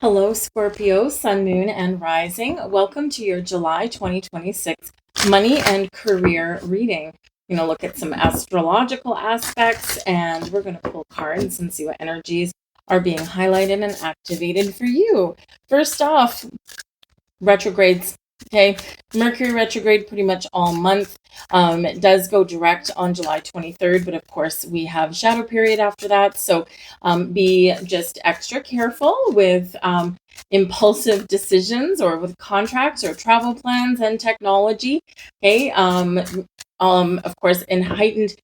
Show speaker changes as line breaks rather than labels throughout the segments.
Hello, Scorpio, Sun, Moon, and Rising. Welcome to your July 2026 money and career reading. We're going to look at some astrological aspects and we're going to pull cards and see what energies are being highlighted and activated for you. First off, retrogrades. Okay, Mercury retrograde pretty much all month. It does go direct on July 23rd, but of course we have shadow period after that. So be just extra careful with impulsive decisions or with contracts or travel plans and technology. Okay, of course, in heightened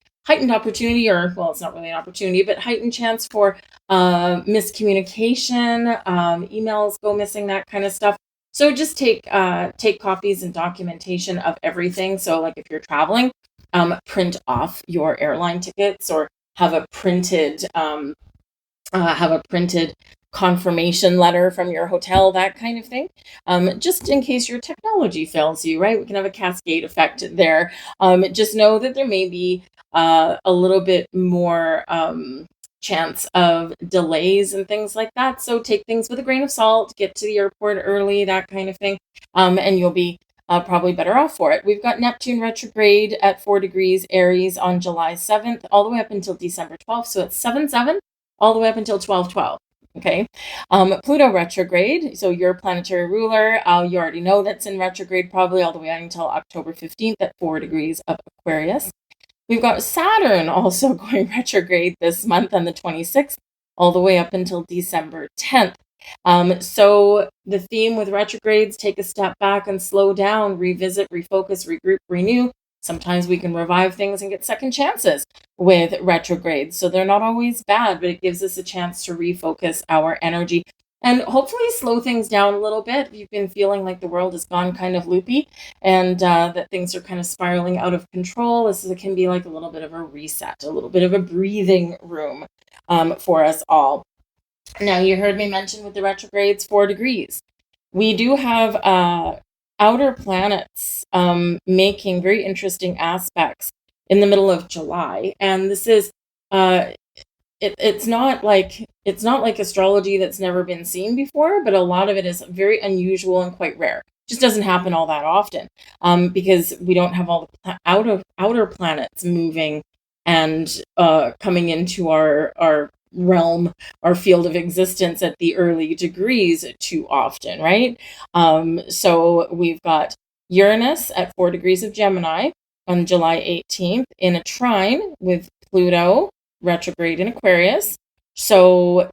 opportunity, or well, it's not really an opportunity, but heightened chance for miscommunication, emails go missing, that kind of stuff. So just take copies and documentation of everything. So like if you're traveling, print off your airline tickets or have a printed confirmation letter from your hotel, that kind of thing. Just in case your technology fails you, right? We can have a cascade effect there. Just know that there may be a little bit more chance of delays and things like that. So take things with a grain of salt, get to the airport early, that kind of thing. And you'll be probably better off for it. We've got Neptune retrograde at 4 degrees Aries on July 7th, all the way up until December 12th. So it's 7/7 all the way up until 12/12. Okay. Pluto retrograde. So your planetary ruler, you already know that's in retrograde probably all the way until October 15th at 4 degrees of Aquarius. We've got Saturn also going retrograde this month on the 26th, all the way up until December 10th. So the theme with retrogrades, take a step back and slow down, revisit, refocus, regroup, renew. Sometimes we can revive things and get second chances with retrogrades. So they're not always bad, but it gives us a chance to refocus our energy and hopefully slow things down a little bit. If you've been feeling like the world has gone kind of loopy and that things are kind of spiraling out of control, it can be like a little bit of a reset, a little bit of a breathing room for us all. Now, you heard me mention with the retrogrades, 4 degrees. We do have outer planets making very interesting aspects in the middle of July. And this is it's not like astrology that's never been seen before, but a lot of it is very unusual and quite rare. Just doesn't happen all that often because we don't have all the outer planets moving and coming into our realm, our field of existence at the early degrees too often, right? So we've got Uranus at 4 degrees of Gemini on July 18th in a trine with Pluto retrograde in Aquarius. So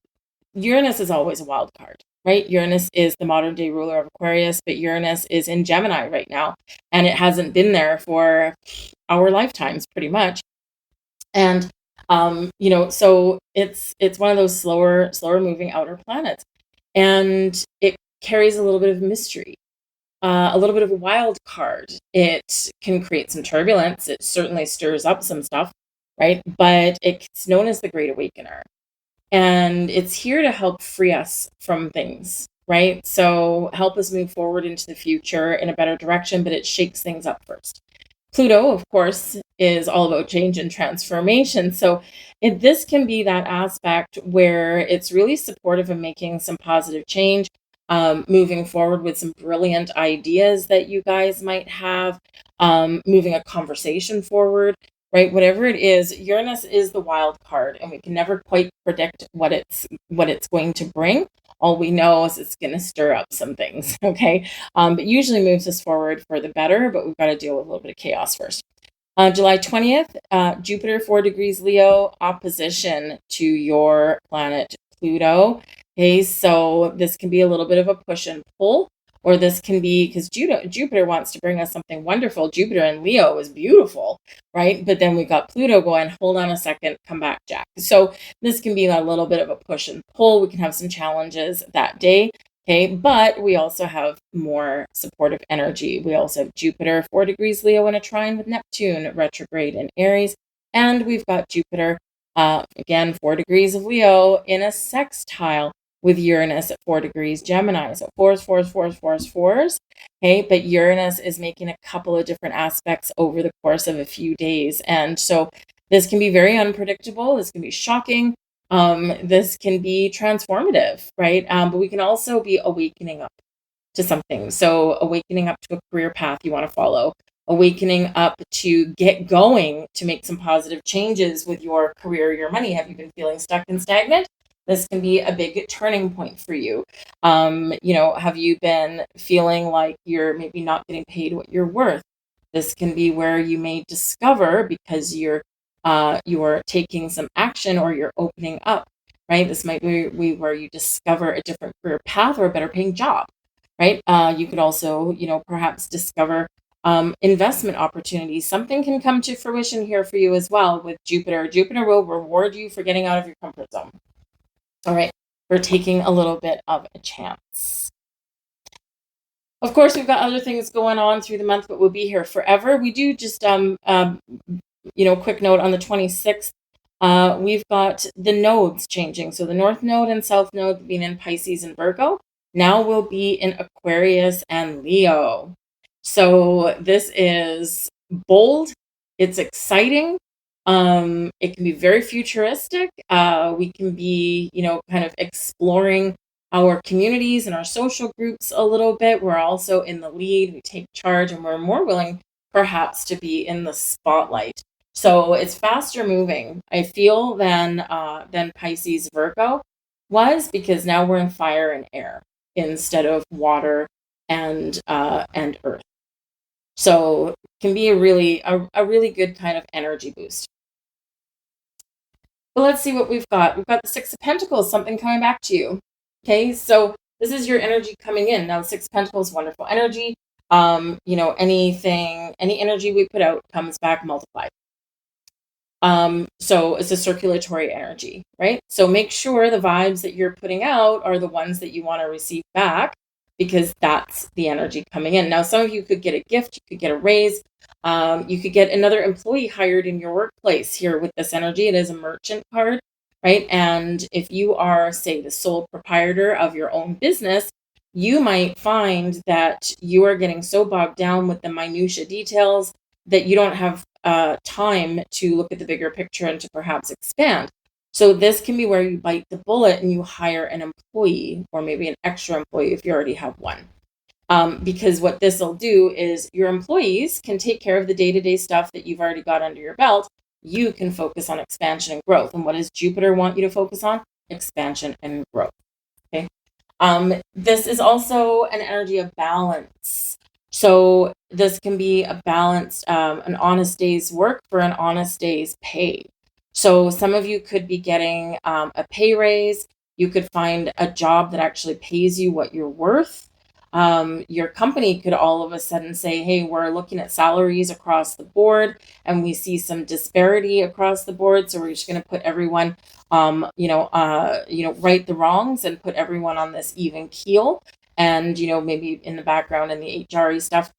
Uranus is always a wild card, right? Uranus is the modern day ruler of Aquarius, but Uranus is in Gemini right now, and it hasn't been there for our lifetimes pretty much. And so it's one of those slower moving outer planets, and it carries a little bit of mystery, a little bit of a wild card. It can create some turbulence. It certainly stirs up some stuff, right? But it's known as the Great Awakener. And it's here to help free us from things, right? So help us move forward into the future in a better direction, but it shakes things up first. Pluto, of course, is all about change and transformation. So this can be that aspect where it's really supportive of making some positive change, moving forward with some brilliant ideas that you guys might have, moving a conversation forward, right? Whatever it is, Uranus is the wild card, and we can never quite predict what it's going to bring. All we know is it's going to stir up some things, okay? But usually moves us forward for the better, but we've got to deal with a little bit of chaos first. July 20th, Jupiter 4 degrees Leo, opposition to your planet Pluto. Okay, so this can be a little bit of a push and pull, or this can be because Jupiter wants to bring us something wonderful. Jupiter and Leo is beautiful, right? But then we got Pluto going, hold on a second, come back, Jack. So this can be a little bit of a push and pull. We can have some challenges that day. Okay, but we also have more supportive energy. We also have Jupiter 4 degrees Leo in a trine with Neptune retrograde in Aries. And we've got Jupiter, again, 4 degrees of Leo in a sextile with Uranus at 4 degrees Gemini. So fours. Okay, but Uranus is making a couple of different aspects over the course of a few days. And so this can be very unpredictable. This can be shocking. This can be transformative, right? But we can also be awakening up to something. So awakening up to a career path you want to follow, awakening up to get going to make some positive changes with your career, your money. Have you been feeling stuck and stagnant? This can be a big turning point for you. Have you been feeling like you're maybe not getting paid what you're worth? This can be where you may discover, because you're taking some action or you're opening up, right? This might be where you discover a different career path or a better paying job, right? You could also, perhaps discover investment opportunities. Something can come to fruition here for you as well with Jupiter. Jupiter will reward you for getting out of your comfort zone. All right. For taking a little bit of a chance. Of course, we've got other things going on through the month, but we'll be here forever. We do just, quick note on the 26th, we've got the nodes changing. So the North Node and South Node being in Pisces and Virgo now will be in Aquarius and Leo. So this is bold. It's exciting. It can be very futuristic. We can be, kind of exploring our communities and our social groups a little bit. We're also in the lead. We take charge, and we're more willing, perhaps, to be in the spotlight. So it's faster moving, I feel, than Pisces Virgo was, because now we're in fire and air instead of water and earth. So can be a really good kind of energy boost. But let's see what we've got. We've got the Six of Pentacles, something coming back to you. Okay, so this is your energy coming in. Now, the Six of Pentacles, wonderful energy. Any energy we put out comes back multiplied. So it's a circulatory energy, right? So make sure the vibes that you're putting out are the ones that you want to receive back, because that's the energy coming in. Now, some of you could get a gift, you could get a raise, you could get another employee hired in your workplace here with this energy. It is a merchant card, right? And if you are, say, the sole proprietor of your own business, you might find that you are getting so bogged down with the minutia details that you don't have time to look at the bigger picture and to perhaps expand. So this can be where you bite the bullet and you hire an employee, or maybe an extra employee if you already have one. Because what this will do is your employees can take care of the day-to-day stuff that you've already got under your belt. You can focus on expansion and growth. And what does Jupiter want you to focus on? Expansion and growth. Okay. This is also an energy of balance. So this can be a balanced, an honest day's work for an honest day's pay. So some of you could be getting a pay raise. You could find a job that actually pays you what you're worth. Your company could all of a sudden say, hey, we're looking at salaries across the board and we see some disparity across the board. So we're just going to put everyone, right the wrongs and put everyone on this even keel. And, maybe in the background in the HRE stuff,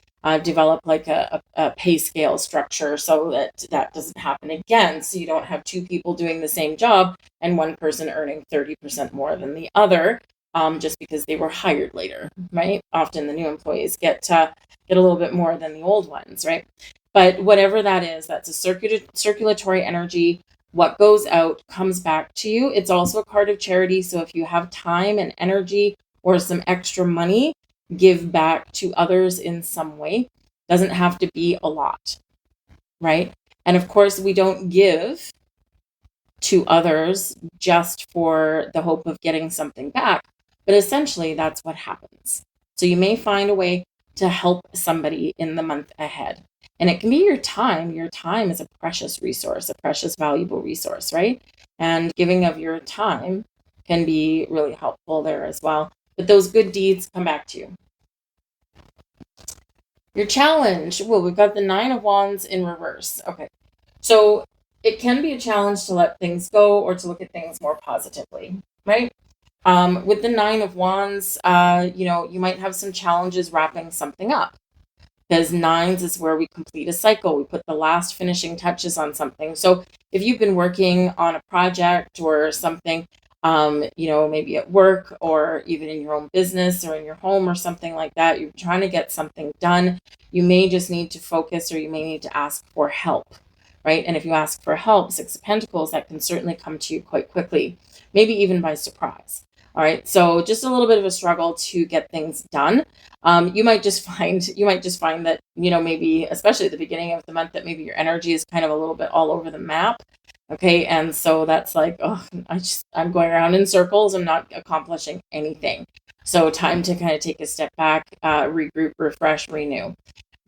develop like a pay scale structure so that doesn't happen again. So you don't have two people doing the same job and one person earning 30% more than the other, just because they were hired later, right? Often the new employees get a little bit more than the old ones, right? But whatever that is, that's a circulatory energy. What goes out comes back to you. It's also a card of charity. So if you have time and energy or some extra money, give back to others in some way. Doesn't have to be a lot, right? And of course, we don't give to others just for the hope of getting something back, but essentially that's what happens. So you may find a way to help somebody in the month ahead. And it can be your time. Your time is a precious resource, a precious, valuable resource, right? And giving of your time can be really helpful there as well. But those good deeds come back to you. Your challenge. Well, we've got the Nine of Wands in reverse. Okay. So it can be a challenge to let things go or to look at things more positively, right? With the Nine of Wands, you might have some challenges wrapping something up, because nines is where we complete a cycle. We put the last finishing touches on something. So if you've been working on a project or something, maybe at work or even in your own business or in your home or something like that, you're trying to get something done, you may just need to focus, or you may need to ask for help, right? And if you ask for help, Six of Pentacles, that can certainly come to you quite quickly, maybe even by surprise. All right, so just a little bit of a struggle to get things done. You might just find that, maybe especially at the beginning of the month, that maybe your energy is kind of a little bit all over the map. Okay, and so that's like, oh, I'm going around in circles. I'm not accomplishing anything. So time to kind of take a step back, regroup, refresh, renew.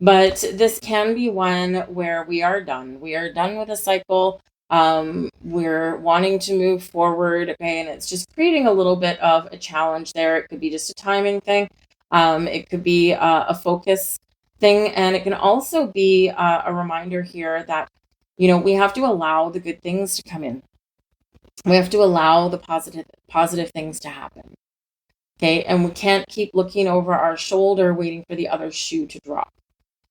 But this can be one where we are done. We are done with a cycle. We're wanting to move forward. Okay, and it's just creating a little bit of a challenge there. It could be just a timing thing. It could be a focus thing, and it can also be a reminder here that we have to allow the good things to come in. We have to allow the positive things to happen. Okay, and we can't keep looking over our shoulder waiting for the other shoe to drop.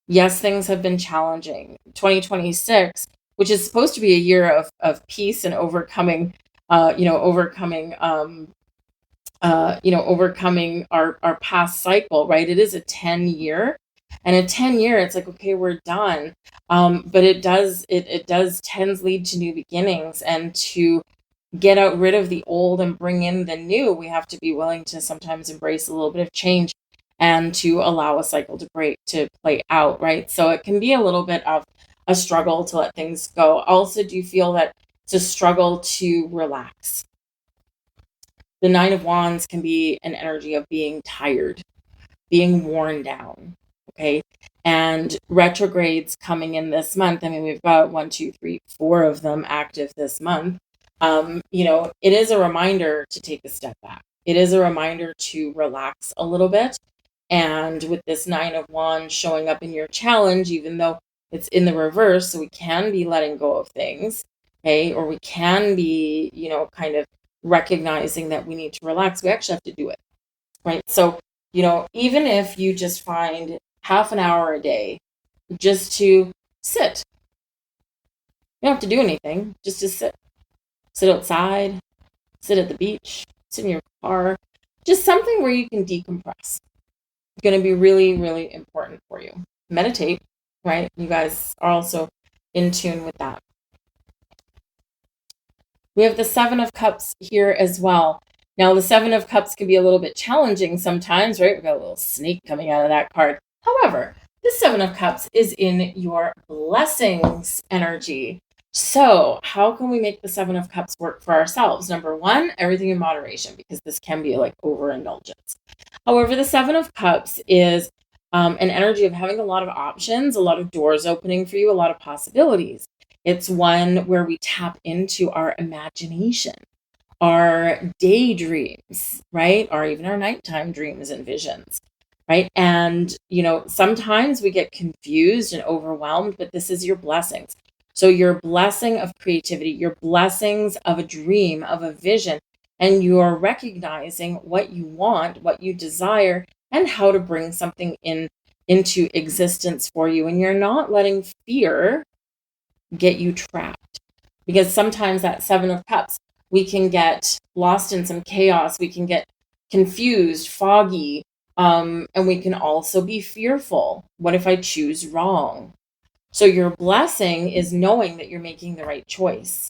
Yes, things have been challenging. 2026, which is supposed to be a year of peace and overcoming, overcoming our past cycle, right? It is a 10-year, and a 10-year, it's like, okay, we're done. But it does tends lead to new beginnings, and to get rid of the old and bring in the new, we have to be willing to sometimes embrace a little bit of change and to allow a cycle to play out, right? So it can be a little bit of a struggle to let things go. Also, do you feel that it's a struggle to relax? The Nine of Wands can be an energy of being tired, being worn down. Okay. And retrogrades coming in this month. I mean, we've got 1, 2, 3, 4 of them active this month. It is a reminder to take a step back. It is a reminder to relax a little bit. And with this Nine of Wands showing up in your challenge, even though it's in the reverse, so we can be letting go of things, okay, or we can be, kind of recognizing that we need to relax. We actually have to do it, right? So, even if you just find half an hour a day just to sit, you don't have to do anything, just to sit. Sit outside, sit at the beach, sit in your car, just something where you can decompress. It's going to be really, really important for you. Meditate, right? You guys are also in tune with that. We have the Seven of Cups here as well. Now, the Seven of Cups can be a little bit challenging sometimes, right? We've got a little snake coming out of that card. However, the Seven of Cups is in your blessings energy. So how can we make the Seven of Cups work for ourselves? Number one, everything in moderation, because this can be like overindulgence. However, the Seven of Cups is an energy of having a lot of options, a lot of doors opening for you, a lot of possibilities. It's one where we tap into our imagination, our daydreams, right? Or even our nighttime dreams and visions, right? And, sometimes we get confused and overwhelmed, but this is your blessings. So your blessing of creativity, your blessings of a dream, of a vision, and you are recognizing what you want, what you desire, and how to bring something into existence for you. And you're not letting fear get you trapped, because sometimes that Seven of Cups, we can get lost in some chaos, we can get confused, foggy, and we can also be fearful. What if I choose wrong? So your blessing is knowing that you're making the right choice.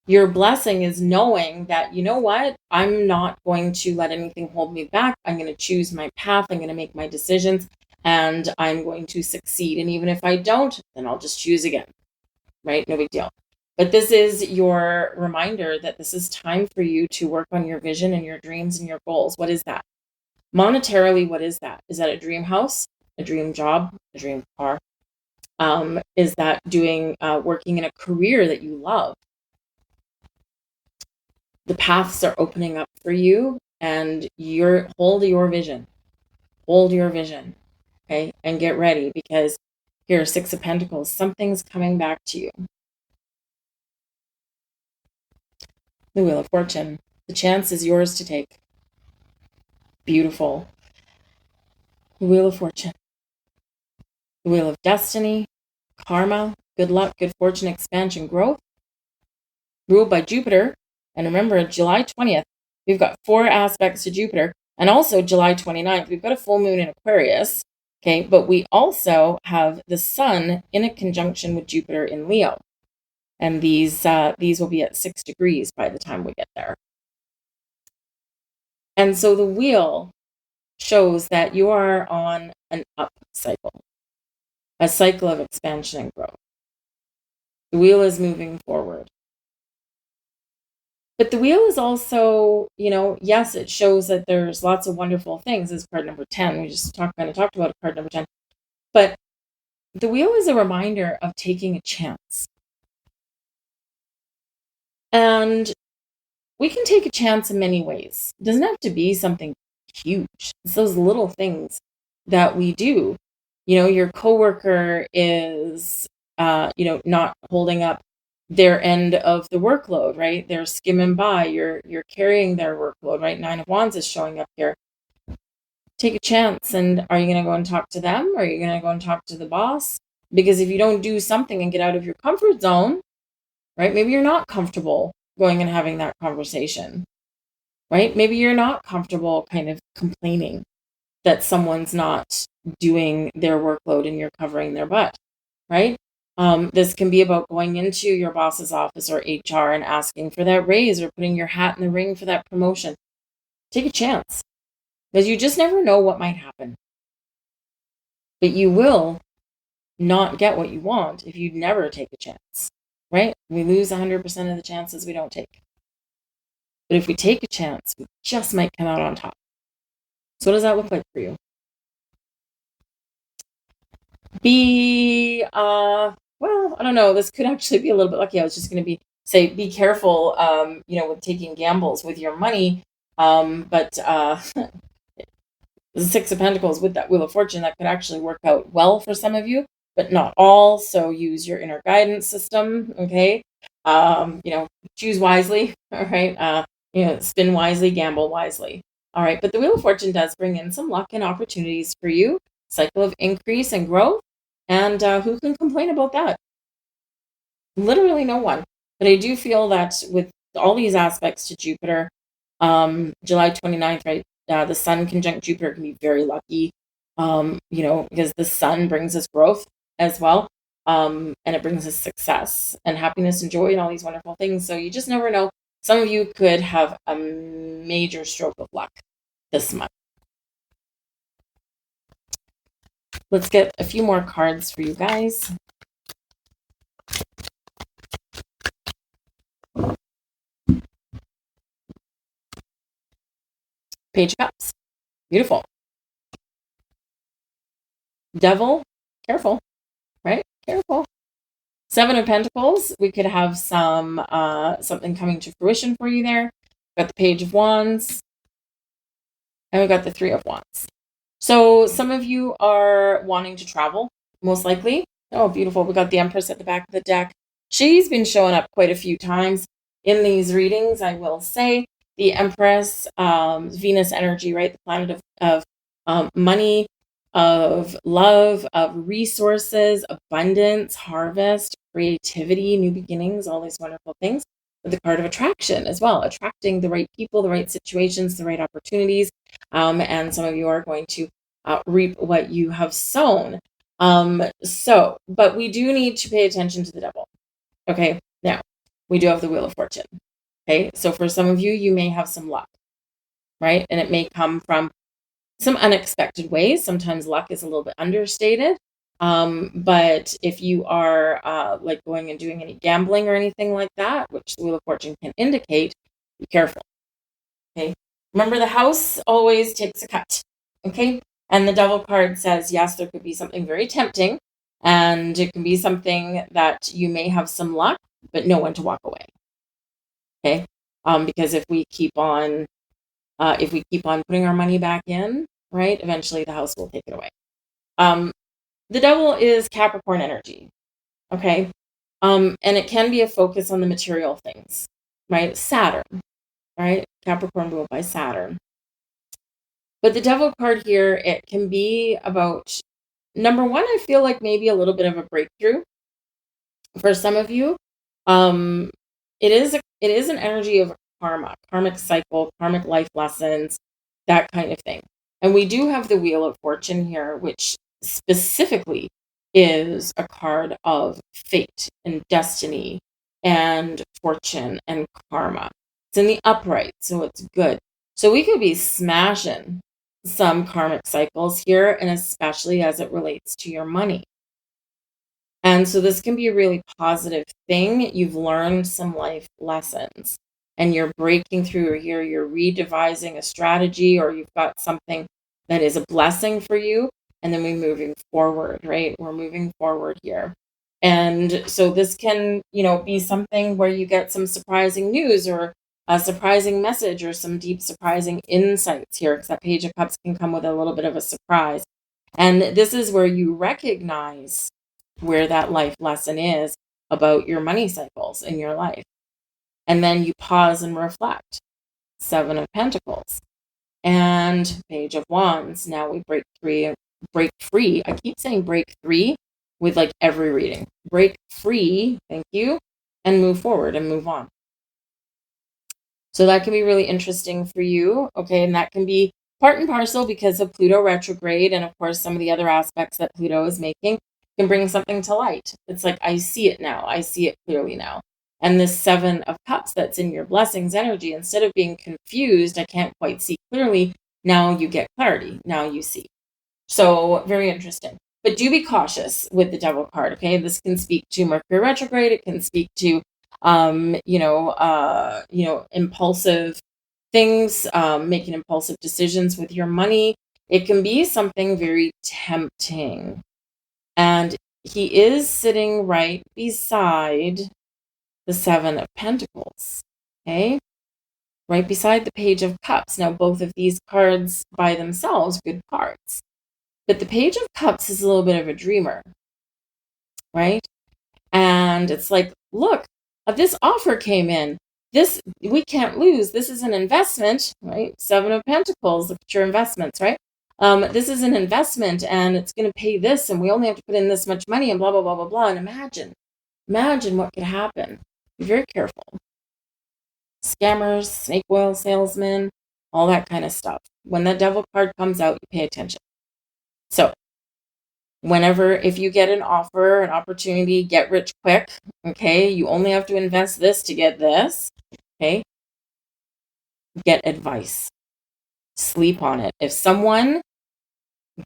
Your blessing is knowing that, you know what, I'm not going to let anything hold me back. I'm going to choose my path. I'm going to make my decisions, and I'm going to succeed. And even if I don't, then I'll just choose again, right? No big deal. But this is your reminder that this is time for you to work on your vision and your dreams and your goals. What is that? Monetarily, what is that? Is that a dream house, a dream job, a dream car? Is that doing working in a career that you love? The paths are opening up for you, and hold your vision. Hold your vision, okay? And get ready, because here, Six of Pentacles, something's coming back to you. The Wheel of Fortune. The chance is yours to take. Beautiful. The Wheel of Fortune. The Wheel of Destiny. Karma. Good luck, good fortune, expansion, growth. Ruled by Jupiter. And remember, July 20th, we've got 4 aspects to Jupiter. And also July 29th, we've got a full moon in Aquarius. Okay, but we also have the Sun in a conjunction with Jupiter in Leo. And these will be at 6 degrees by the time we get there. And so the wheel shows that you are on an up cycle, a cycle of expansion and growth. The wheel is moving forward. But the wheel is also, yes, it shows that there's lots of wonderful things. As card number 10, we just talked about card number 10. But the wheel is a reminder of taking a chance. And we can take a chance in many ways. It doesn't have to be something huge. It's those little things that we do. Your coworker is, not holding up their end of the workload, right? They're skimming by. You're carrying their workload, right? 9 of Wands is showing up here. Take a chance. And are you going to go and talk to them? Or are you going to go and talk to the boss? Because if you don't do something and get out of your comfort zone, right? Maybe you're not comfortable going and having that conversation, right? Maybe you're not comfortable kind of complaining that someone's not doing their workload and you're covering their butt, right? This can be about going into your boss's office or HR and asking for that raise or putting your hat in the ring for that promotion. Take a chance, because you just never know what might happen. But you will not get what you want if you never take a chance, right? We lose 100% of the chances we don't take. But if we take a chance, we just might come out on top. So what does that look like for you? Well, I don't know. This could actually be a little bit lucky. I was just going to say, be careful, with taking gambles with your money. But the 6 of Pentacles with that Wheel of Fortune, that could actually work out well for some of you, but not all. So use your inner guidance system. Okay. Choose wisely. All right. Spin wisely, gamble wisely. All right. But the Wheel of Fortune does bring in some luck and opportunities for you. Cycle of increase and growth. And who can complain about that? Literally no one. But I do feel that with all these aspects to Jupiter, July 29th, right? The Sun conjunct Jupiter can be very lucky, because the Sun brings us growth as well. And it brings us success and happiness and joy and all these wonderful things. So you just never know. Some of you could have a major stroke of luck this month. Let's get a few more cards for you guys. Page of Cups. Beautiful. Devil. Careful. Right? Careful. 7 of Pentacles. We could have some something coming to fruition for you there. We've got the Page of Wands. And we've got the 3 of Wands. So some of you are wanting to travel, most likely. Oh, beautiful. We got the Empress at the back of the deck. She's been showing up quite a few times in these readings, I will say. The Empress, Venus energy, right? The planet of money, of love, of resources, abundance, harvest, creativity, new beginnings, all these wonderful things. With the card of attraction as well, attracting the right people, the right situations, the right opportunities. And some of you are going to reap what you have sown. But we do need to pay attention to the devil. Okay, now we do have the Wheel of Fortune. Okay, so for some of you, you may have some luck, right? And it may come from some unexpected ways. Sometimes luck is a little bit understated. But if you are like going and doing any gambling or anything like that, which the Wheel of Fortune can indicate, be careful. Okay. Remember, the house always takes a cut. Okay. And the Devil card says, yes, there could be something very tempting, and it can be something that you may have some luck, but know when to walk away. Okay. Because if we keep on putting our money back in, right, eventually the house will take it away. The Devil is Capricorn energy. Okay. And it can be a focus on the material things, right? Saturn, right? Capricorn ruled by Saturn. But the Devil card here, it can be about, number one, I feel like maybe a little bit of a breakthrough for some of you. It is an energy of karma, karmic cycle, karmic life lessons, that kind of thing. And we do have the Wheel of Fortune here, which specifically is a card of fate and destiny and fortune and karma. It's in the upright, so it's good. So we could be smashing some karmic cycles here, and especially as it relates to your money. And so this can be a really positive thing. You've learned some life lessons and you're breaking through here. You're redevising a strategy, or you've got something that is a blessing for you. And then we're moving forward, right? We're moving forward here. And so this can, be something where you get some surprising news or a surprising message or some deep surprising insights here, because that Page of Cups can come with a little bit of a surprise. And this is where you recognize where that life lesson is about your money cycles in your life. And then you pause and reflect. Seven of Pentacles and Page of Wands. Now we break free. I keep saying break free with like every reading. Break free, thank you, and move forward and move on. So that can be really interesting for you, okay? And that can be part and parcel because of Pluto retrograde, and of course some of the other aspects that Pluto is making can bring something to light. It's like, I see it now. I see it clearly now. And this Seven of Cups that's in your blessings energy, instead of being confused, I can't quite see clearly, now you get clarity. Now you see. So very interesting. But do be cautious with the Devil card, okay? This can speak to Mercury retrograde. It can speak to, impulsive things, making impulsive decisions with your money. It can be something very tempting. And he is sitting right beside the Seven of Pentacles, okay? Right beside the Page of Cups. Now, both of these cards by themselves, good cards. But the Page of Cups is a little bit of a dreamer, right? And it's like, look, this offer came in. This, we can't lose. This is an investment, right? Seven of Pentacles, look at your investments, right? This is an investment and it's going to pay this, and we only have to put in this much money and blah, blah, blah, blah, blah. And imagine what could happen. Be very careful. Scammers, snake oil salesmen, all that kind of stuff. When that Devil card comes out, you pay attention. So if you get an offer, an opportunity, get rich quick, okay? You only have to invest this to get this, okay? Get advice. Sleep on it. If someone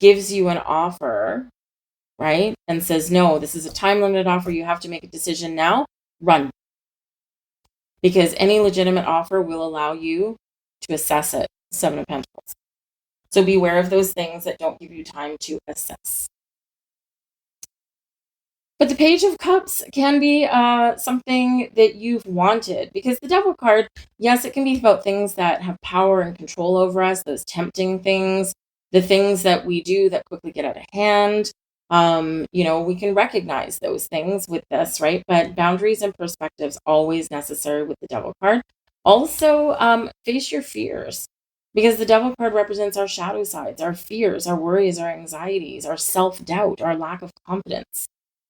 gives you an offer, right, and says, no, this is a time-limited offer, you have to make a decision now, run. Because any legitimate offer will allow you to assess it. Seven of Pentacles. So beware of those things that don't give you time to assess. But the Page of Cups can be something that you've wanted, because the Devil card, yes, it can be about things that have power and control over us, those tempting things, the things that we do that quickly get out of hand. We can recognize those things with this, right? But boundaries and perspectives always necessary with the Devil card. Also, face your fears, because the Devil card represents our shadow sides, our fears, our worries, our anxieties, our self-doubt, our lack of confidence,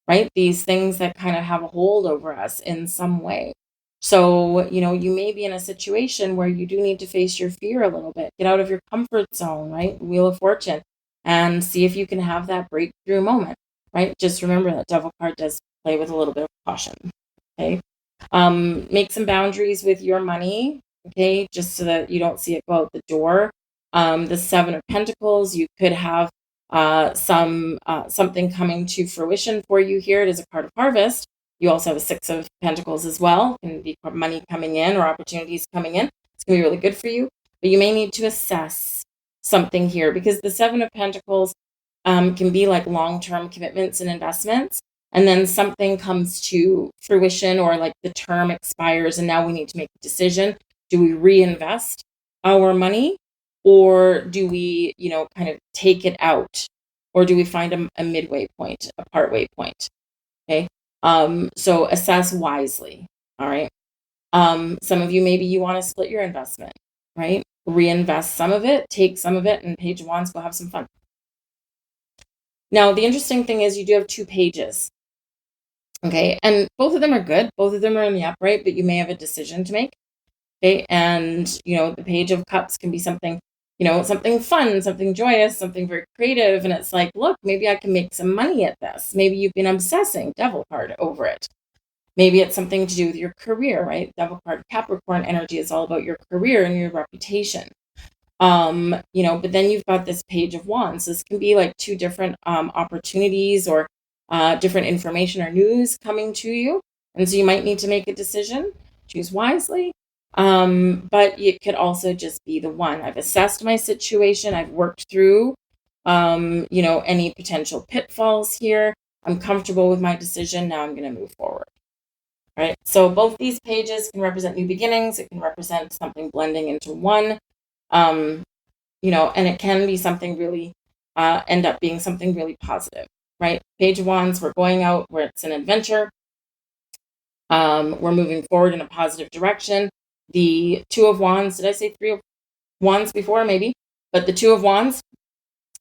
right? These things that kind of have a hold over us in some way. So, you may be in a situation where you do need to face your fear a little bit, get out of your comfort zone, right? Wheel of Fortune, and see if you can have that breakthrough moment, right? Just remember that Devil card does play with a little bit of caution, okay? Make some boundaries with your money, okay? Just so that you don't see it go out the door. The Seven of Pentacles, you could have something coming to fruition for you here. It is a card of harvest. You also have a Six of Pentacles as well. It can be money coming in or opportunities coming in. It's going to be really good for you. But you may need to assess something here, because the Seven of Pentacles can be like long-term commitments and investments. And then something comes to fruition, or like the term expires and now we need to make a decision. Do we reinvest our money, or do we, kind of take it out, or do we find a midway point, a partway point? Okay. So assess wisely. All right. Some of you, maybe you want to split your investment, right? Reinvest some of it, take some of it, and Page of Wands, go have some fun. Now, the interesting thing is you do have two pages. Okay. And both of them are good. Both of them are in the upright, but you may have a decision to make. Okay. And, the Page of Cups can be something, something fun, something joyous, something very creative. And it's like, look, maybe I can make some money at this. Maybe you've been obsessing, Devil card, over it. Maybe it's something to do with your career, right? Devil card Capricorn energy is all about your career and your reputation. But then you've got this Page of Wands. This can be like two different opportunities or different information or news coming to you. And so you might need to make a decision, choose wisely. But it could also just be the one. I've assessed my situation. I've worked through, any potential pitfalls here. I'm comfortable with my decision. Now I'm going to move forward. Right. So both these pages can represent new beginnings. It can represent something blending into one. And it can be something really, end up being something really positive, right? Page of Wands, we're going out where it's an adventure. We're moving forward in a positive direction. The Two of Wands, did I say Three of Wands before? Maybe. But the Two of Wands,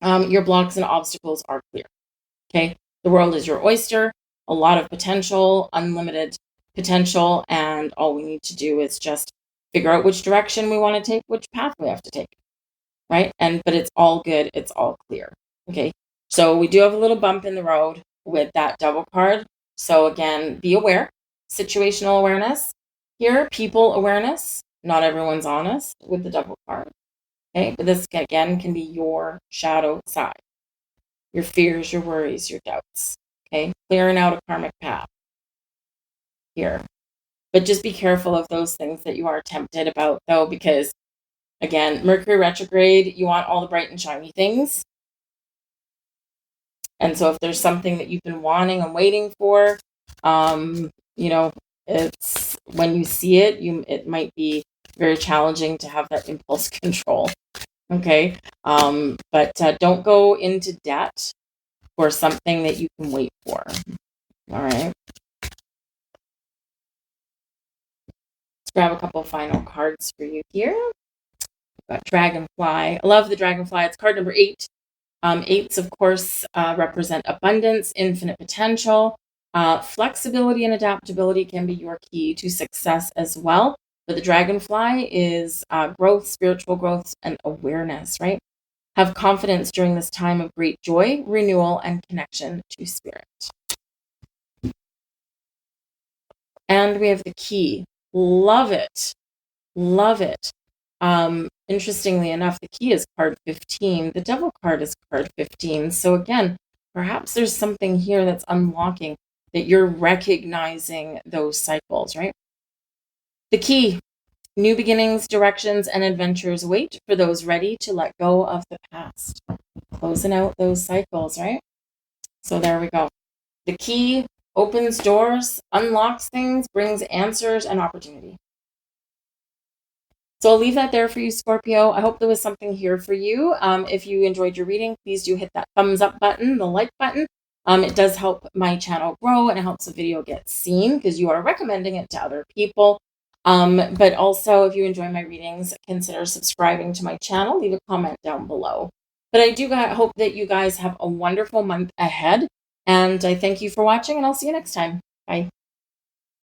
your blocks and obstacles are clear, okay? The world is your oyster, a lot of potential, unlimited potential, and all we need to do is just figure out which direction we want to take, which path we have to take, right? But it's all good. It's all clear. Okay. So we do have a little bump in the road with that Devil card. So again, be aware, situational awareness here, people awareness. Not everyone's honest with the Devil card. Okay. But this again can be your shadow side, your fears, your worries, your doubts. Okay. Clearing out a karmic path here. But just be careful of those things that you are tempted about, though, because again, Mercury retrograde, you want all the bright and shiny things. And so if there's something that you've been wanting and waiting for, it's when you see it, it might be very challenging to have that impulse control. Okay. But don't go into debt for something that you can wait for. All right. Let's grab a couple final cards for you here. Got Dragonfly. I love the Dragonfly. It's card number 8. Eights, of course, represent abundance, infinite potential. Flexibility and adaptability can be your key to success as well. But the Dragonfly is growth, spiritual growth, and awareness, right? Have confidence during this time of great joy, renewal, and connection to spirit. And we have the Key. Love it. Love it. Interestingly enough, the Key is card 15. The Devil card is card 15. So again, perhaps there's something here that's unlocking, that you're recognizing those cycles, right? The Key, new beginnings, directions, and adventures wait for those ready to let go of the past. Closing out those cycles, right? So there we go. The Key opens doors, unlocks things, brings answers and opportunity. So I'll leave that there for you, Scorpio. I hope there was something here for you. If you enjoyed your reading, please do hit that thumbs up button, the like button. It does help my channel grow and it helps the video get seen because you are recommending it to other people. But also, if you enjoy my readings, consider subscribing to my channel. Leave a comment down below. But I do hope that you guys have a wonderful month ahead. And I thank you for watching, and I'll see you next time. Bye.